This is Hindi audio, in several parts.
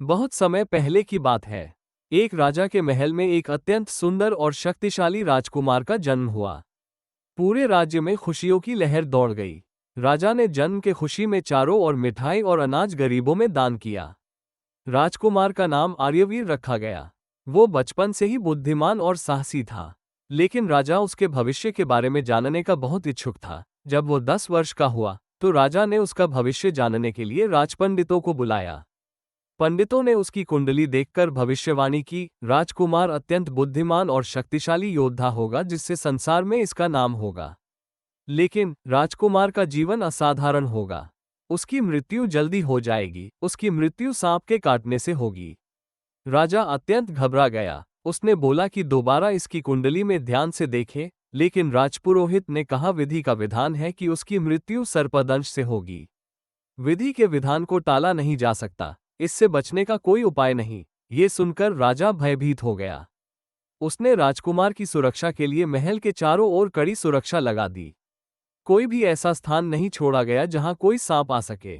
बहुत समय पहले की बात है। एक राजा के महल में एक अत्यंत सुंदर और शक्तिशाली राजकुमार का जन्म हुआ। पूरे राज्य में खुशियों की लहर दौड़ गई। राजा ने जन्म के खुशी में चारों ओर मिठाई और अनाज गरीबों में दान किया। राजकुमार का नाम आर्यवीर रखा गया। वो बचपन से ही बुद्धिमान और साहसी था। लेकिन राजा उसके भविष्य के बारे में जानने का बहुत इच्छुक था। जब वो 10 वर्ष का हुआ तो राजा ने उसका भविष्य जानने के लिए राजपंडितों को बुलाया। पंडितों ने उसकी कुंडली देखकर भविष्यवाणी की, राजकुमार अत्यंत बुद्धिमान और शक्तिशाली योद्धा होगा जिससे संसार में इसका नाम होगा। लेकिन राजकुमार का जीवन असाधारण होगा। उसकी मृत्यु जल्दी हो जाएगी, उसकी मृत्यु सांप के काटने से होगी। राजा अत्यंत घबरा गया। उसने बोला कि दोबारा इसकी कुंडली में ध्यान से देखे, लेकिन राजपुरोहित ने कहा विधि का विधान है कि उसकी मृत्यु सर्पदंश से होगी। विधि के विधान को टाला नहीं जा सकता, इससे बचने का कोई उपाय नहीं। ये सुनकर राजा भयभीत हो गया। उसने राजकुमार की सुरक्षा के लिए महल के चारों ओर कड़ी सुरक्षा लगा दी। कोई भी ऐसा स्थान नहीं छोड़ा गया जहां कोई सांप आ सके।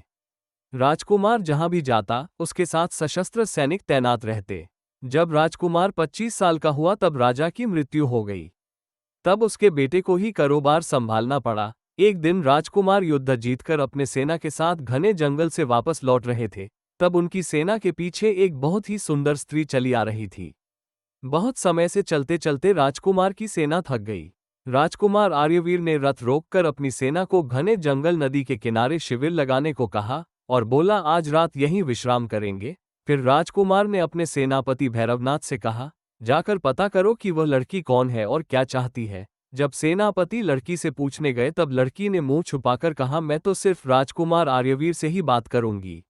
राजकुमार जहां भी जाता उसके साथ सशस्त्र सैनिक तैनात रहते। जब राजकुमार 25 साल का हुआ तब राजा की मृत्यु हो गई। तब उसके बेटे को ही कारोबार संभालना पड़ा। एक दिन राजकुमार युद्ध जीतकर अपने सेना के साथ घने जंगल से वापस लौट रहे थे। तब उनकी सेना के पीछे एक बहुत ही सुंदर स्त्री चली आ रही थी। बहुत समय से चलते चलते राजकुमार की सेना थक गई। राजकुमार आर्यवीर ने रथ रोककर अपनी सेना को घने जंगल नदी के किनारे शिविर लगाने को कहा और बोला, आज रात यहीं विश्राम करेंगे। फिर राजकुमार ने अपने सेनापति भैरवनाथ से कहा, जाकर पता करो कि वह लड़की कौन है और क्या चाहती है। जब सेनापति लड़की से पूछने गए तब लड़की ने मुंह छुपाकर कहा, मैं तो सिर्फ राजकुमार आर्यवीर से ही बात करूंगी।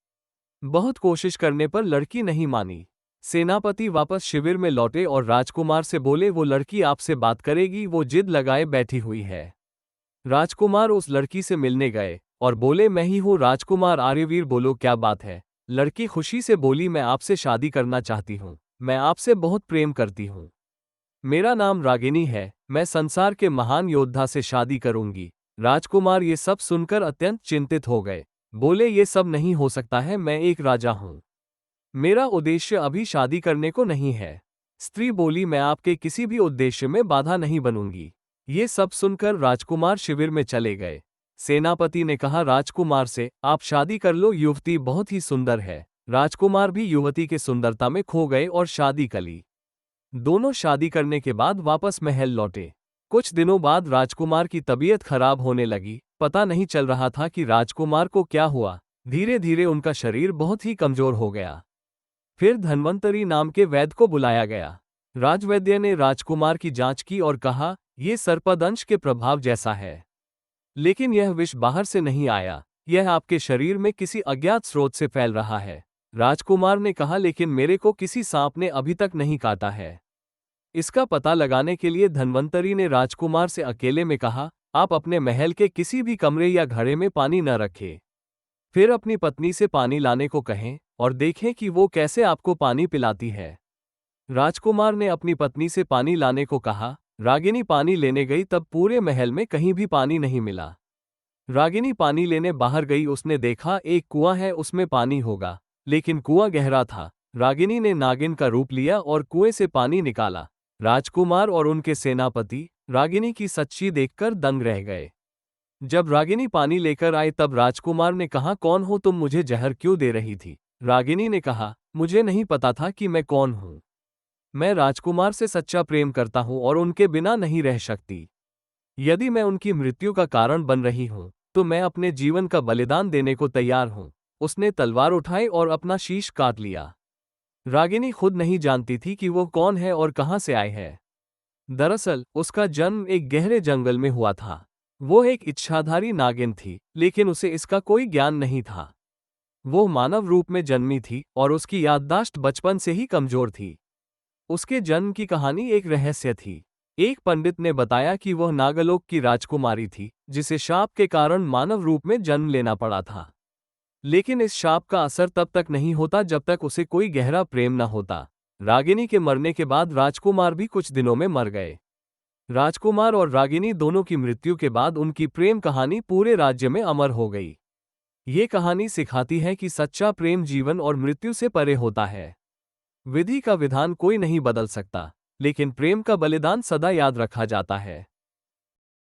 बहुत कोशिश करने पर लड़की नहीं मानी। सेनापति वापस शिविर में लौटे और राजकुमार से बोले, वो लड़की आपसे बात करेगी, वो जिद लगाए बैठी हुई है। राजकुमार उस लड़की से मिलने गए और बोले, मैं ही हूँ राजकुमार आर्यवीर, बोलो क्या बात है। लड़की खुशी से बोली, मैं आपसे शादी करना चाहती हूँ, मैं आपसे बहुत प्रेम करती हूँ। मेरा नाम रागिनी है, मैं संसार के महान योद्धा से शादी करूंगी। राजकुमार ये सब सुनकर अत्यंत चिंतित हो गए। बोले, ये सब नहीं हो सकता है, मैं एक राजा हूँ। मेरा उद्देश्य अभी शादी करने को नहीं है। स्त्री बोली, मैं आपके किसी भी उद्देश्य में बाधा नहीं बनूंगी। ये सब सुनकर राजकुमार शिविर में चले गए। सेनापति ने कहा राजकुमार से, आप शादी कर लो, युवती बहुत ही सुंदर है। राजकुमार भी युवती के सुंदरता में खो गए और शादी कर ली। दोनों शादी करने के बाद वापस महल लौटे। कुछ दिनों बाद राजकुमार की तबीयत खराब होने लगी। पता नहीं चल रहा था कि राजकुमार को क्या हुआ। धीरे धीरे उनका शरीर बहुत ही कमजोर हो गया। फिर धन्वंतरी नाम के वैद्य को बुलाया गया। राजवैद्य ने राजकुमार की जांच की और कहा, यह सर्पदंश के प्रभाव जैसा है, लेकिन यह विष बाहर से नहीं आया, यह आपके शरीर में किसी अज्ञात स्रोत से फैल रहा है। राजकुमार ने कहा, लेकिन मेरे को किसी सांप ने अभी तक नहीं काटा है। इसका पता लगाने के लिए धन्वंतरी ने राजकुमार से अकेले में कहा, आप अपने महल के किसी भी कमरे या घड़े में पानी न रखें। फिर अपनी पत्नी से पानी लाने को कहें और देखें कि वो कैसे आपको पानी पिलाती है। राजकुमार ने अपनी पत्नी से पानी लाने को कहा। रागिनी पानी लेने गई तब पूरे महल में कहीं भी पानी नहीं मिला। रागिनी पानी लेने बाहर गई, उसने देखा एक कुआं है, उसमें पानी होगा, लेकिन कुआं गहरा था। रागिनी ने नागिन का रूप लिया और कुएं से पानी निकाला। राजकुमार और उनके सेनापति रागिनी की सच्ची देखकर दंग रह गए। जब रागिनी पानी लेकर आए तब राजकुमार ने कहा, कौन हो तुम, मुझे जहर क्यों दे रही थी। रागिनी ने कहा, मुझे नहीं पता था कि मैं कौन हूँ। मैं राजकुमार से सच्चा प्रेम करता हूँ और उनके बिना नहीं रह सकती। यदि मैं उनकी मृत्यु का कारण बन रही हूँ तो मैं अपने जीवन का बलिदान देने को तैयार हूँ। उसने तलवार उठाई और अपना शीश काट लिया। रागिनी खुद नहीं जानती थी कि वो कौन है और कहाँ से आए है। दरअसल उसका जन्म एक गहरे जंगल में हुआ था। वो एक इच्छाधारी नागिन थी, लेकिन उसे इसका कोई ज्ञान नहीं था। वो मानव रूप में जन्मी थी और उसकी याददाश्त बचपन से ही कमजोर थी। उसके जन्म की कहानी एक रहस्य थी। एक पंडित ने बताया कि वह नागलोक की राजकुमारी थी, जिसे शाप के कारण मानव रूप में जन्म लेना पड़ा था। लेकिन इस शाप का असर तब तक नहीं होता जब तक उसे कोई गहरा प्रेम न होता। रागिनी के मरने के बाद राजकुमार भी कुछ दिनों में मर गए। राजकुमार और रागिनी दोनों की मृत्यु के बाद उनकी प्रेम कहानी पूरे राज्य में अमर हो गई। ये कहानी सिखाती है कि सच्चा प्रेम जीवन और मृत्यु से परे होता है। विधि का विधान कोई नहीं बदल सकता, लेकिन प्रेम का बलिदान सदा याद रखा जाता है।